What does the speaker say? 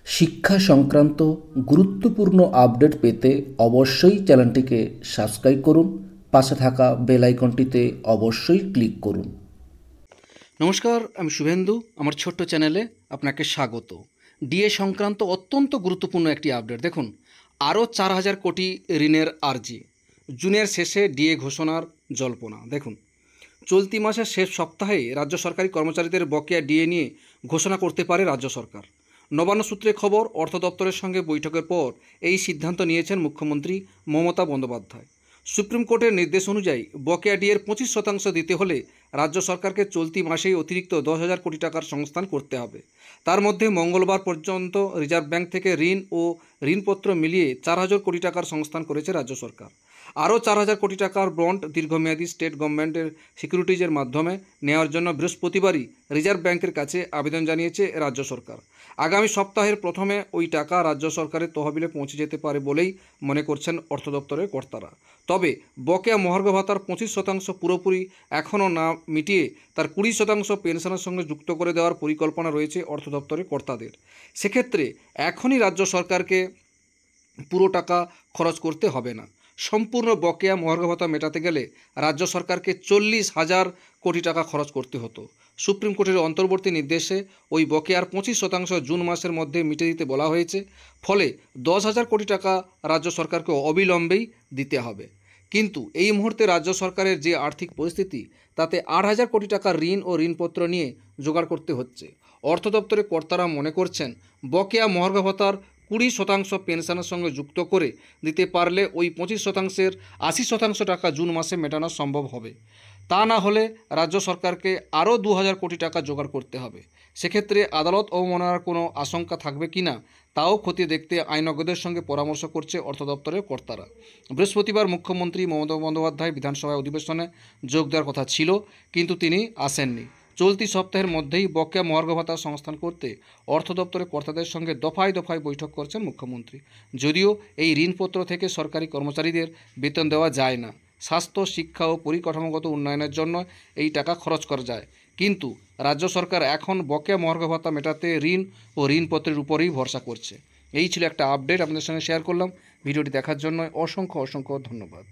শিক্ষা সংক্রান্ত গুরুত্বপূর্ণ আপডেট পেতে অবশ্যই চ্যানেলটিকে সাবস্ক্রাইব করুন। পাশে থাকা বেল আইকনটিতে অবশ্যই ক্লিক করুন। নমস্কার, আমি শুভেন্দু। আমার ছোট্ট চ্যানেলে আপনাকে স্বাগত। ডিএ সংক্রান্ত অত্যন্ত গুরুত্বপূর্ণ একটি আপডেট দেখুন। আরও 4,000 কোটি ঋণের আর্জি। জুনের শেষে ডিএ ঘোষণার জল্পনা। দেখুন, চলতি মাসের শেষ সপ্তাহে রাজ্য সরকারি কর্মচারীদের বকেয়া ডিএ নিয়ে ঘোষণা করতে পারে রাজ্য সরকার। নবান্ন সূত্রে খবর, অর্থ দপ্তরের সঙ্গে বৈঠকের পর এই সিদ্ধান্ত নিয়েছেন মুখ্যমন্ত্রী মমতা বন্দ্যোপাধ্যায়। সুপ্রিম কোর্টের নির্দেশ অনুযায়ী বকেয়া ডিএর 25% দিতে হলে রাজ্য সরকারকে চলতি মাসেই অতিরিক্ত 10,000 কোটি টাকার সংস্থান করতে হবে। তার মধ্যে মঙ্গলবার পর্যন্ত রিজার্ভ ব্যাংক থেকে ঋণ ও ঋণপত্র মিলিয়ে 4,000 কোটি টাকার সংস্থান করেছে রাজ্য সরকার। আরও 4,000 কোটি টাকার বন্ড দীর্ঘমেয়াদী স্টেট গভর্নমেন্টের সিকিউরিটিজের মাধ্যমে নেওয়ার জন্য বৃহস্পতিবারই রিজার্ভ ব্যাংকের কাছে আবেদন জানিয়েছে রাজ্য সরকার। আগামী সপ্তাহের প্রথমে ওই টাকা রাজ্য সরকারের তহবিলে পৌঁছে যেতে পারে বলেই মনে করছেন অর্থ দপ্তরের কর্তারা। তবে বকেয়া মহার্ঘ ভাতার 25% পুরোপুরি এখনও না মিটিয়ে তার 20% পেনশনের সঙ্গে যুক্ত করে দেওয়ার পরিকল্পনা রয়েছে অর্থ দপ্তরের কর্তাদের। সেক্ষেত্রে এখনই রাজ্য সরকারকে পুরো টাকা খরচ করতে হবে না। সম্পূর্ণ বকেয়া মহার্ঘ ভাতা মেটাতে গেলে রাজ্য সরকারকে 40,000 কোটি টাকা খরচ করতে হতো। সুপ্রিম কোর্টের অন্তর্বর্তী নির্দেশে ওই বকেয়ার 25% জুন মাসের মধ্যে মিটে দিতে বলা হয়েছে। ফলে 10,000 কোটি টাকা রাজ্য সরকারকে অবিলম্বেই দিতে হবে। কিন্তু এই মুহূর্তে রাজ্য সরকারের যে আর্থিক পরিস্থিতি, তাতে 8,000 কোটি টাকা ঋণ ও ঋণপত্র নিয়ে জোগাড় করতে হচ্ছে। অর্থ দপ্তরের কর্তারা মনে করছেন, বকেয়া মহার্ঘ ভাতার 20% পেনশনের সঙ্গে যুক্ত করে দিতে পারলে ওই 25%-এর 80% টাকা জুন মাসে মেটানো সম্ভব হবে। তা না হলে রাজ্য সরকারকে আরও 2,000 কোটি টাকা জোগাড় করতে হবে। সেক্ষেত্রে আদালত অবমাননার কোনো আশঙ্কা থাকবে কি না তাও খতিয়ে দেখতে আইনজ্ঞদের সঙ্গে পরামর্শ করছে অর্থ দপ্তরের কর্তারা। বৃহস্পতিবার মুখ্যমন্ত্রী মমতা বন্দ্যোপাধ্যায় বিধানসভায় অধিবেশনে যোগ দেওয়ার কথা ছিল, কিন্তু তিনি আসেননি। চলতি সপ্তাহের মধ্যেই বকেয়া মহার্ঘ ভাতা সংস্থান করতে অর্থ দপ্তরের কর্তাদের সঙ্গে দফায় দফায় বৈঠক করছেন মুখ্যমন্ত্রী। যদিও এই ঋণপত্র থেকে সরকারি কর্মচারীদের বেতন দেওয়া যায় না, স্বাস্থ্য, শিক্ষা ও পরিকাঠামোগত উন্নয়নের জন্য এই টাকা খরচ করা যায়, কিন্তু রাজ্য সরকার এখন বকেয়া মহার্ঘ ভাতা মেটাতে ঋণ ও ঋণপত্রের উপরেই ভরসা করছে। এই ছিল একটা আপডেট আপনাদের সঙ্গে শেয়ার করলাম। ভিডিওটি দেখার জন্য অসংখ্য ধন্যবাদ।